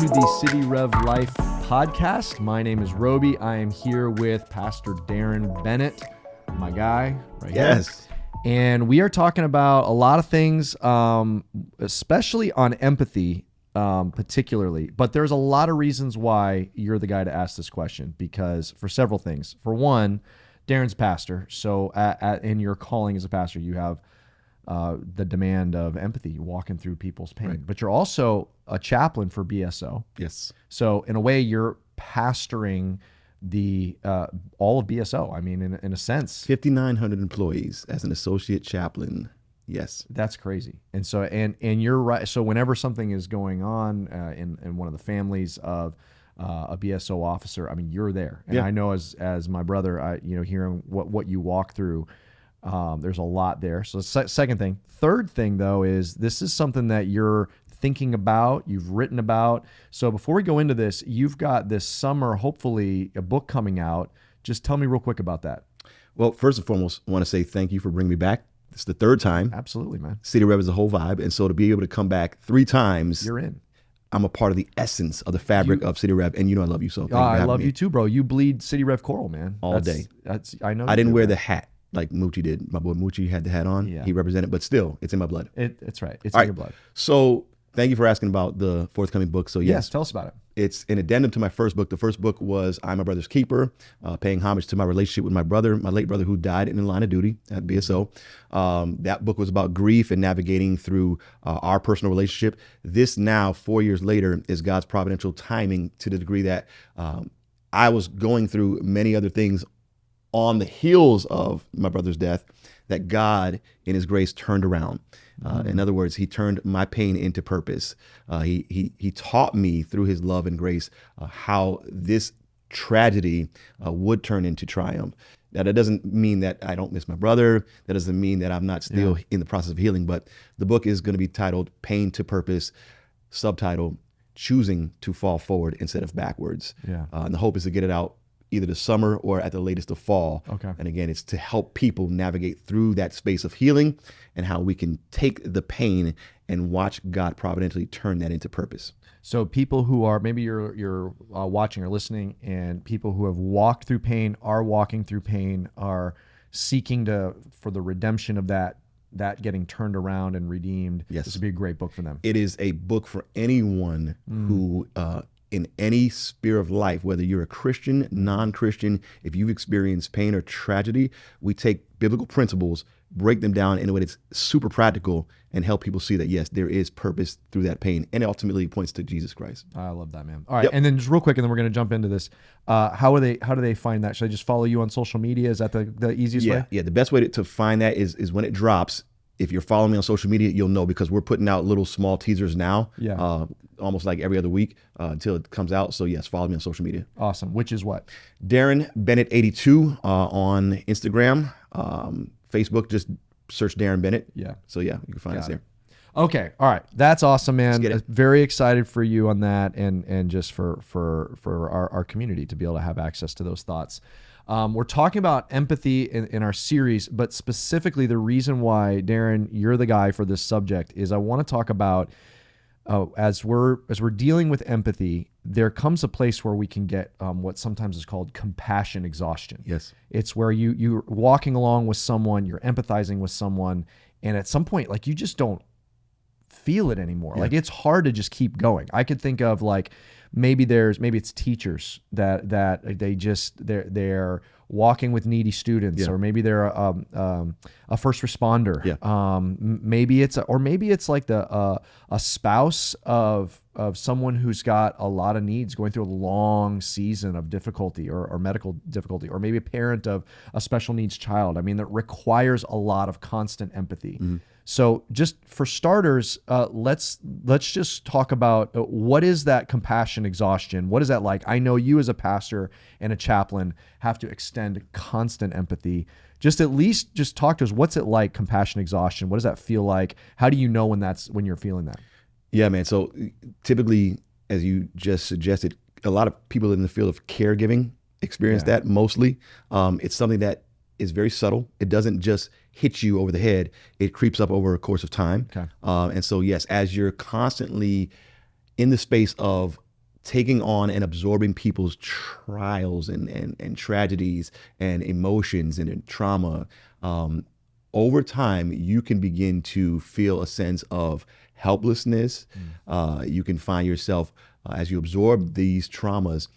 to the City Rev Life Podcast. My name is Robey. I am here with Pastor Darren Bennett, my guy right here. Yes. And we are talking about a lot of things, especially on empathy, particularly. But there's a lot of reasons why you're the guy to ask this question, because for several things. For one, Darren's pastor. So in your calling as a pastor, you have the demand of empathy. You're walking through people's pain. Right. But you're also a chaplain for BSO. Yes. So in a way, you're pastoring the all of BSO. I mean, in a sense, 5,900 employees as an associate chaplain. Yes. that's crazy. And so and you're right. So whenever something is going on in one of the families of a BSO officer, I mean, you're there. And Yeah. I know as my brother, hearing what you walk through, there's a lot there. So second thing. Third thing, though, is this is something that you're thinking about, you've written about. So before we go into this, you've got this summer, hopefully, a book coming out. Just tell me real quick about that. Well, first and foremost, I want to say thank you for bringing me back. It's the third time. Absolutely, man. City Rev is the whole vibe. And so to be able to come back 3 times, You're in. I'm a part of the essence of the fabric of City Rev. And you know I love you. So thank you for I having love me you too, bro. You bleed City Rev Coral, man. All day. I know. I didn't do, wear man. the hat like Moochie did. My boy Moochie had the hat on. Yeah. He represented, but still, it's in my blood. It's right. It's All in right. your blood. So thank you for asking about the forthcoming book. So Yes, tell us about it. it's an addendum to my first book. The first book was I'm My Brother's Keeper, paying homage to my relationship with my brother, my late brother who died in the line of duty at BSO. That book was about grief and navigating through our personal relationship. This now, 4 years later, is God's providential timing to the degree that I was going through many other things on the heels of my brother's death that God, in his grace, turned around. In other words, he turned my pain into purpose. He taught me through his love and grace how this tragedy would turn into triumph. Now, that doesn't mean that I don't miss my brother. That doesn't mean that I'm not still in the process of healing. But the book is going to be titled Pain to Purpose, subtitle, Choosing to Fall Forward Instead of Backwards. Yeah. And the hope is to get it out either the summer or at the latest the fall. Okay. And again, it's to help people navigate through that space of healing and how we can take the pain and watch God providentially turn that into purpose. So people who are, maybe you're watching or listening, and people who have walked through pain, are walking through pain, are seeking for the redemption of that getting turned around and redeemed. Yes. This would be a great book for them. It is a book for anyone who, in any sphere of life, whether you're a Christian, non-Christian, if you've experienced pain or tragedy, we take biblical principles, break them down in a way that's super practical, and help people see that, yes, there is purpose through that pain. And it ultimately points to Jesus Christ. I love that, man. All right. Yep. And then just real quick, and then we're going to jump into this. How do they find that? Should I just follow you on social media? Is that the easiest way? Yeah. The best way to find that is when it drops. If you're following me on social media, you'll know, because we're putting out little small teasers now, almost like every other week until it comes out. So yes, follow me on social media. Awesome. Which is what? Darren Bennett 82 on Instagram, Facebook. Just search Darren Bennett. Yeah. So yeah, you can find us there. Okay. All right. That's awesome, man. Let's get it. Very excited for you on that, and just for our community to be able to have access to those thoughts. We're talking about empathy in our series, but specifically the reason why, Darren, you're the guy for this subject is I want to talk about as we're dealing with empathy, there comes a place where we can get what sometimes is called compassion exhaustion. Yes. It's where you're walking along with someone, you're empathizing with someone, and at some point, like, you just don't feel it anymore. Yeah. Like, it's hard to just keep going. I could think of, like, maybe it's teachers that they're walking with needy students, or maybe they're a first responder. Yeah. Maybe it's like a spouse of someone who's got a lot of needs, going through a long season of difficulty or medical difficulty, or maybe a parent of a special needs child. I mean, that requires a lot of constant empathy. Mm-hmm. So just for starters, let's just talk about what is that compassion exhaustion? What is that like? I know you as a pastor and a chaplain have to extend constant empathy. Just at least just talk to us. What's it like, compassion exhaustion? What does that feel like? How do you know when you're feeling that? Yeah, man. So typically, as you just suggested, a lot of people in the field of caregiving experience that mostly. It's something that is very subtle. It doesn't just hit you over the head. It creeps up over a course of time. Okay. And so, yes, as you're constantly in the space of taking on and absorbing people's trials and tragedies and emotions and trauma, over time, you can begin to feel a sense of helplessness. You can find yourself, as you absorb these traumas,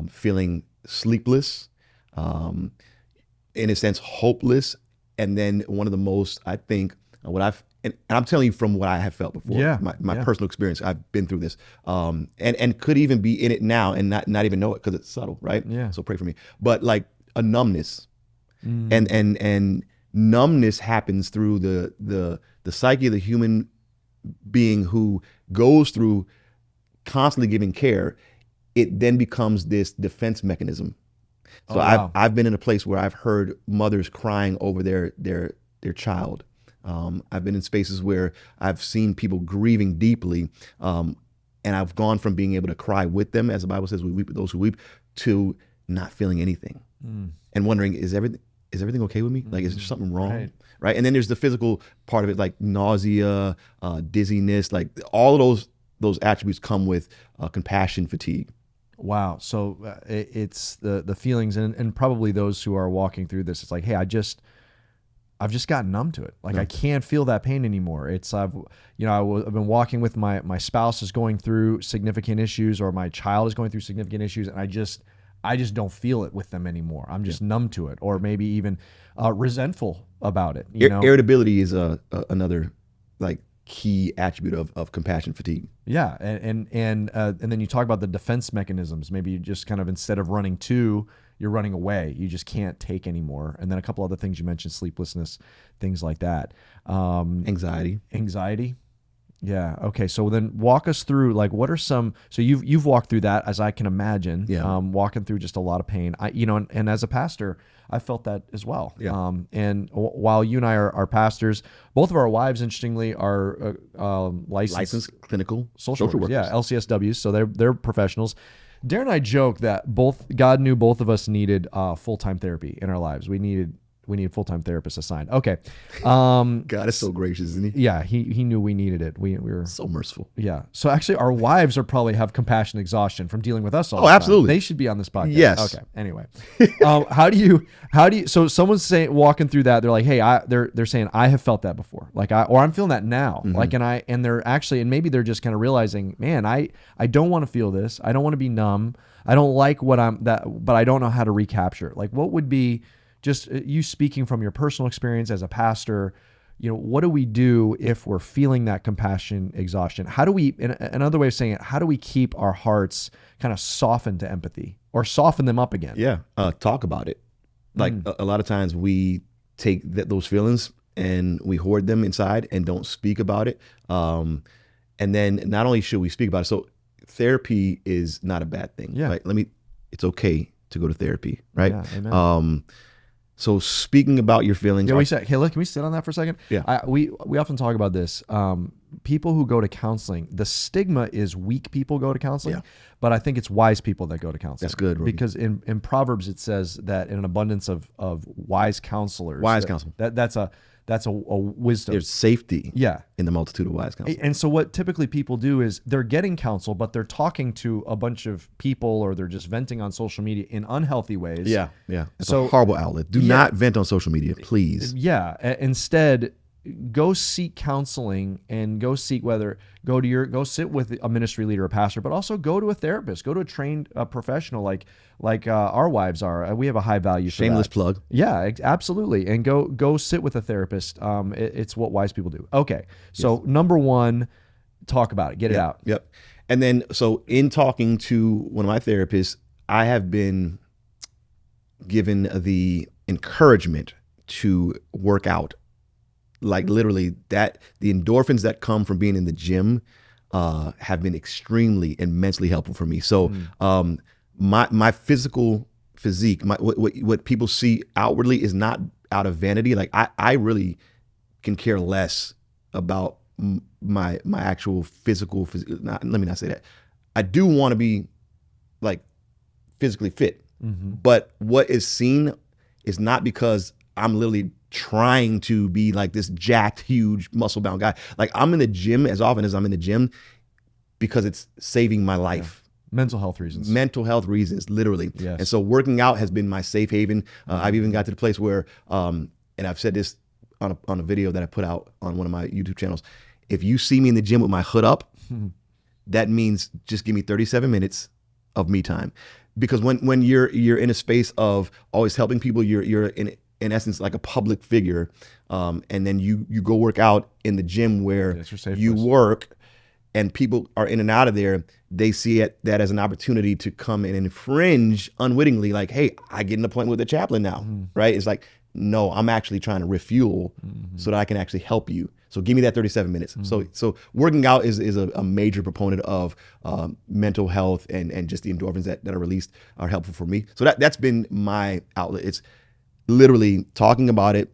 feeling sleepless, in a sense, hopeless. And then one of the most, I think, and I'm telling you from what I have felt before, my personal experience, I've been through this, and could even be in it now and not even know it because it's subtle, right? Yeah. So pray for me. But like a numbness, and numbness happens through the psyche of the human being who goes through constantly giving care. It then becomes this defense mechanism. So I've been in a place where I've heard mothers crying over their child. I've been in spaces where I've seen people grieving deeply, and I've gone from being able to cry with them, as the Bible says, we weep with those who weep, to not feeling anything and wondering, is everything okay with me? Like, is there something wrong? Right. And then there's the physical part of it, like nausea, dizziness, like all of those attributes come with compassion fatigue. Wow. So it's the feelings and probably those who are walking through this. It's like, hey, I've just gotten numb to it. Like I can't feel that pain anymore. I've been walking with my spouse is going through significant issues, or my child is going through significant issues, and I just don't feel it with them anymore. I'm just numb to it, or maybe even resentful about it. Irritability is another like key attribute of compassion fatigue. Yeah, and then you talk about the defense mechanisms. Maybe you just kind of, instead of running to, you're running away. You just can't take anymore. And then a couple other things you mentioned, sleeplessness, things like that. Anxiety. Yeah. Okay. So then walk us through, like, what are some, so you've walked through that, as I can imagine, walking through just a lot of pain. And as a pastor, I felt that as well. Yeah. And while you and I are pastors, both of our wives, interestingly, are licensed clinical social workers. Yeah. LCSWs. So they're professionals. Darren and I joke that God knew both of us needed full-time therapy in our lives. We needed full-time therapists assigned. Okay. God is so gracious, isn't he? Yeah, he knew we needed it. We were so merciful. Yeah. So actually, our wives probably have compassion exhaustion from dealing with us all the absolutely. time. They should be on this podcast. Yes. Okay. Anyway, how do you? So someone's walking through that. They're like, hey, they're saying, I have felt that before. Like or I'm feeling that now. Mm-hmm. Like, and they're actually, and maybe they're just kind of realizing, man, I don't want to feel this. I don't want to be numb. I don't like but I don't know how to recapture it. Like, what would be, just you speaking from your personal experience as a pastor, what do we do if we're feeling that compassion exhaustion? How do we, another way of saying it, how do we keep our hearts kind of softened to empathy, or soften them up again? Yeah. Talk about it. Like a lot of times we take those feelings and we hoard them inside and don't speak about it. And then not only should we speak about it, so therapy is not a bad thing. Yeah. Right? It's okay to go to therapy, right? Yeah, amen. So speaking about your feelings. Yeah, hey, look, can we sit on that for a second? Yeah. We often talk about this. People who go to counseling, the stigma is weak people go to counseling, but I think it's wise people that go to counseling. That's good, Robey. Because in Proverbs it says that in an abundance of wise counselors, counsel. That's a wisdom. There's safety in the multitude of wise counsel. And so what typically people do is they're getting counsel, but they're talking to a bunch of people, or they're just venting on social media in unhealthy ways. Yeah. It's a horrible outlet. Do not vent on social media, please. Yeah. Instead, go seek counseling, and go sit with a ministry leader, a pastor, but also go to a therapist, go to a trained professional like our wives are. We have a high value for Shameless that. plug. Yeah, absolutely. And go sit with a therapist. It's what wise people do. Okay. So number one, talk about it, get it out. Yep. And then, so in talking to one of my therapists, I have been given the encouragement to work out. Like literally the endorphins that come from being in the gym have been extremely and mentally helpful for me. So my physical physique, what people see outwardly is not out of vanity. Like I really can care less about my actual physical. Let me not say that. I do want to be like physically fit, but what is seen is not because I'm literally trying to be like this jacked, huge, muscle-bound guy. Like I'm in the gym as often as I'm in the gym because it's saving my life. Mental health reasons. Mental health reasons, literally. Yes. And so working out has been my safe haven. I've even got to the place where, and I've said this on a video that I put out on one of my YouTube channels. If you see me in the gym with my hood up, that means just give me 37 minutes of me time. Because when you're in a space of always helping people, you're in essence like a public figure, and then you go work out in the gym where you work, and people are in and out of there. They see that as an opportunity to come and infringe unwittingly, like, hey, I get an appointment with the chaplain now, right? It's like, no, I'm actually trying to refuel so that I can actually help you. So give me that 37 minutes. So working out is a major proponent of mental health, and just the endorphins that are released are helpful for me. So that's been my outlet. It's literally talking about it,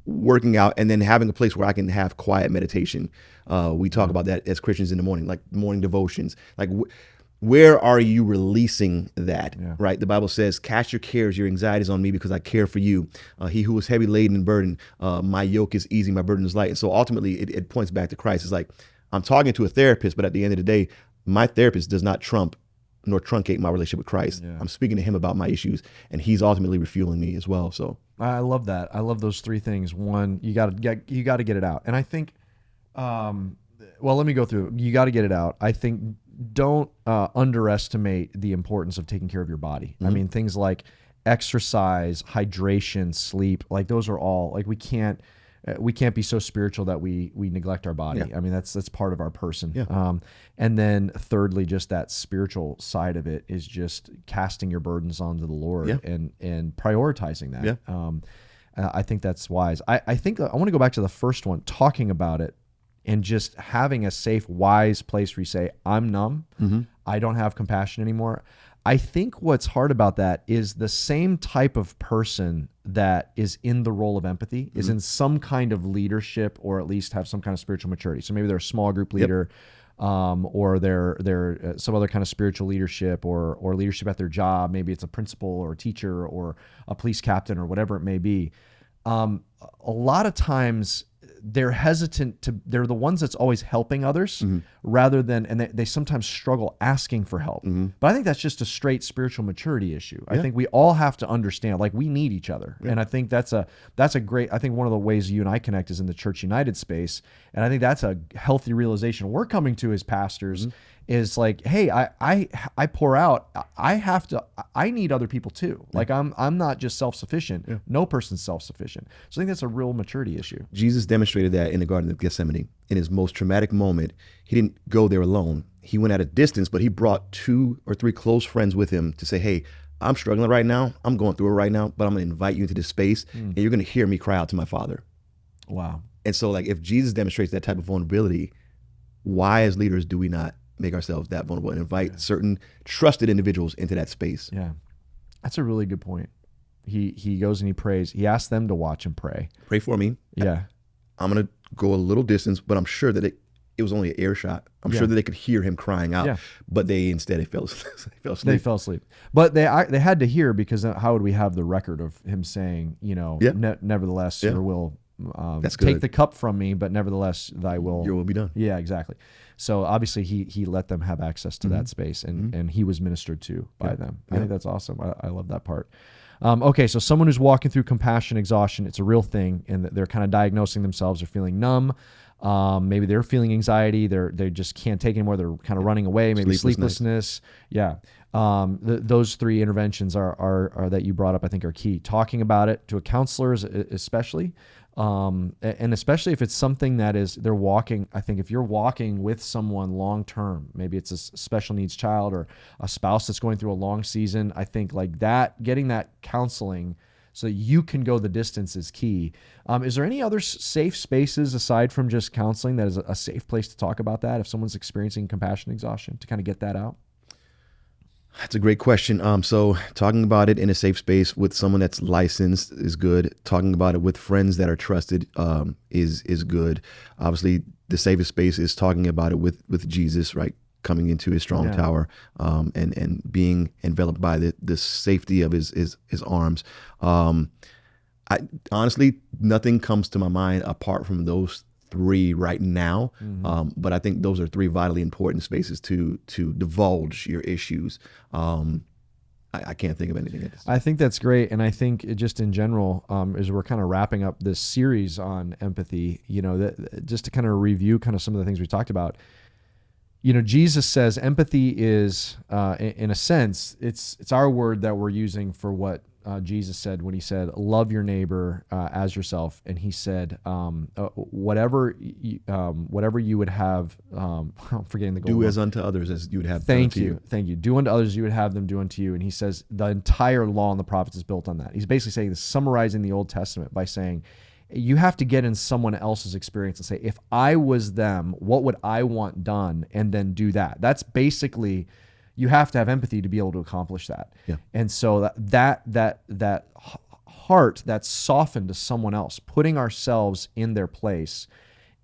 working out, and then having a place where I can have quiet meditation. We talk about that as Christians in the morning, like morning devotions. Like where are you releasing that, right? The Bible says, cast your cares, your anxieties on me because I care for you. He who is heavy laden and burdened, my yoke is easy, my burden is light. And so ultimately it points back to Christ. It's like, I'm talking to a therapist, but at the end of the day, my therapist does not trump nor truncate my relationship with Christ. I'm speaking to him about my issues, and he's ultimately refueling me as well. So I love that. I love those three things. One, you got to get it out. And I think, well, let me go through. You got to get it out. I think don't underestimate the importance of taking care of your body. I mean, things like exercise, hydration, sleep, like those are all, like we can't be so spiritual that we neglect our body. I mean, that's part of our person. And then thirdly, just that spiritual side of it is just casting your burdens onto the Lord and prioritizing that. I think that's wise. I think I want to go back to the first one, talking about it and just having a safe, wise place where you say, I'm numb. I don't have compassion anymore. I think what's hard about that is the same type of person that is in the role of empathy is in some kind of leadership, or at least have some kind of spiritual maturity. So maybe they're a small group leader, or they're some other kind of spiritual leadership, or leadership at their job. Maybe it's a principal or a teacher or a police captain or whatever it may be. A lot of times they're hesitant they're the ones that's always helping others rather than, and they sometimes struggle asking for help. But I think that's just a straight spiritual maturity issue. I think we all have to understand, like, we need each other. And I think that's a great, I think one of the ways you and I connect is in the Church United space. And I think that's a healthy realization we're coming to as pastors is like, hey, I pour out, I need other people too. Like I'm not just self-sufficient. No person's self-sufficient. So I think that's a real maturity issue. Jesus demonstrated that in the Garden of Gethsemane. In his most traumatic moment, he didn't go there alone. He went at a distance, but he brought 2 or 3 close friends with him to say, hey, I'm struggling right now. I'm going through it right now, but I'm going to invite you into this space, and you're going to hear me cry out to my Father. Wow. And so, like, if Jesus demonstrates that type of vulnerability, why as leaders do we not make ourselves that vulnerable and invite certain trusted individuals into that space? Yeah, that's a really good point. He goes and he prays. He asks them to watch and pray. Pray for me. Yeah. I'm going to go a little distance, but I'm sure that it was only an ear shot. I'm sure that they could hear him crying out, but they instead fell asleep. They fell asleep. But they had to hear, because how would we have the record of him saying, nevertheless, your will take the cup from me, but nevertheless, your will be done. Yeah, exactly. So obviously he let them have access to that space, and he was ministered to by them. I think that's awesome. I love that part. Okay, so someone who's walking through compassion exhaustion, it's a real thing, and they're kind of diagnosing themselves. They're feeling numb. Maybe they're feeling anxiety. They just can't take anymore. They're kind of running away. Maybe sleeplessness. Yeah. Those 3 interventions are that you brought up, I think, are key. Talking about it to a counselor, especially. And especially if it's something that they're walking, I think if you're walking with someone long term, maybe it's a special needs child or a spouse that's going through a long season, I think like that, getting that counseling so that you can go the distance is key. Is there any other safe spaces aside from just counseling that is a safe place to talk about that if someone's experiencing compassion exhaustion, to kind of get that out? That's a great question. So talking about it in a safe space with someone that's licensed is good. Talking about it with friends that are trusted is good. Obviously, the safest space is talking about it with Jesus, right? Coming into his strong tower, and being enveloped by the safety of his arms. I honestly, nothing comes to my mind apart from those three right now, but I think those are three vitally important spaces to divulge your issues. I can't think of anything else. I think that's great. And I think just in general, as we're kind of wrapping up this series on empathy, just to kind of review kind of some of the things we talked about, Jesus says empathy is, in a sense, it's our word that we're using for what Jesus said when he said, love your neighbor as yourself. And he said, whatever you would have, I'm forgetting the goal. Do as unto others as you would have. Thank you. Do unto others, you would have them do unto you. And he says the entire law and the prophets is built on that. He's basically saying this, summarizing the Old Testament by saying, you have to get in someone else's experience and say, if I was them, what would I want done? And then do that. That's basically, you have to have empathy to be able to accomplish that. Yeah. And so that heart that's softened to someone else, putting ourselves in their place,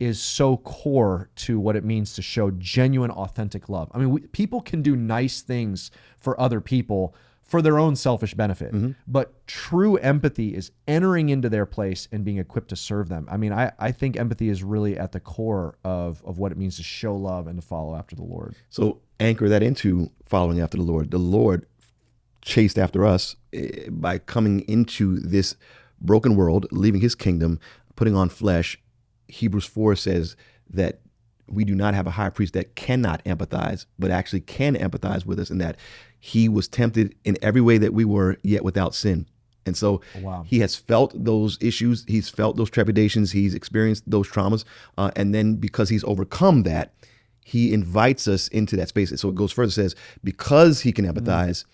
is so core to what it means to show genuine, authentic love. I mean, people can do nice things for other people for their own selfish benefit. But true empathy is entering into their place and being equipped to serve them. I mean, I think empathy is really at the core of what it means to show love and to follow after the Lord. So anchor that into following after the Lord. The Lord chased after us by coming into this broken world, leaving his kingdom, putting on flesh. Hebrews 4 says that we do not have a high priest that cannot empathize, but actually can empathize with us, in that he was tempted in every way that we were, yet without sin. And so he has felt those issues. He's felt those trepidations. He's experienced those traumas. And then because he's overcome that, he invites us into that space. So it goes further, says, because he can empathize,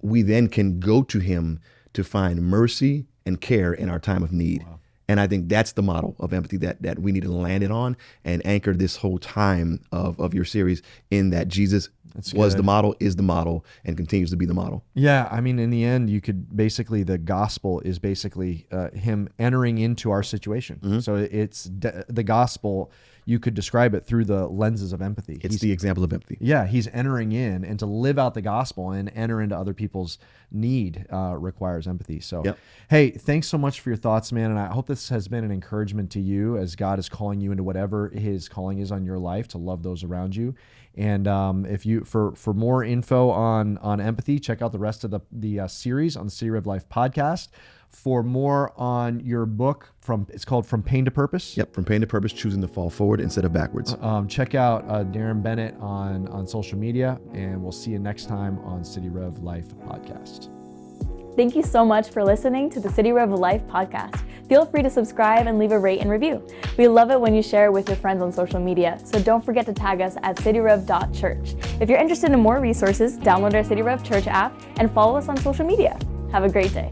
we then can go to him to find mercy and care in our time of need. Wow. And I think that's the model of empathy that we need to land it on and anchor this whole time of your series, in that Jesus was the model, is the model, and continues to be the model. Yeah, I mean, in the end, you could basically, the gospel is basically him entering into our situation. So it's the gospel, you could describe it through the lenses of empathy. It's the example of empathy. Yeah, he's entering in, and to live out the gospel and enter into other people's need requires empathy. So, Hey, thanks so much for your thoughts, man. And I hope this has been an encouragement to you as God is calling you into whatever his calling is on your life, to love those around you. And if you, for more info on empathy, check out the rest of the series on the City Rev Life Podcast. For more on your book, it's called From Pain to Purpose. Yep, From Pain to Purpose, choosing to fall forward instead of backwards. Check out Darren Bennett on social media, and we'll see you next time on City Rev Life Podcast. Thank you so much for listening to the City Rev Life Podcast. Feel free to subscribe and leave a rate and review. We love it when you share it with your friends on social media, so don't forget to tag us at cityrev.church. If you're interested in more resources, download our City Rev Church app and follow us on social media. Have a great day.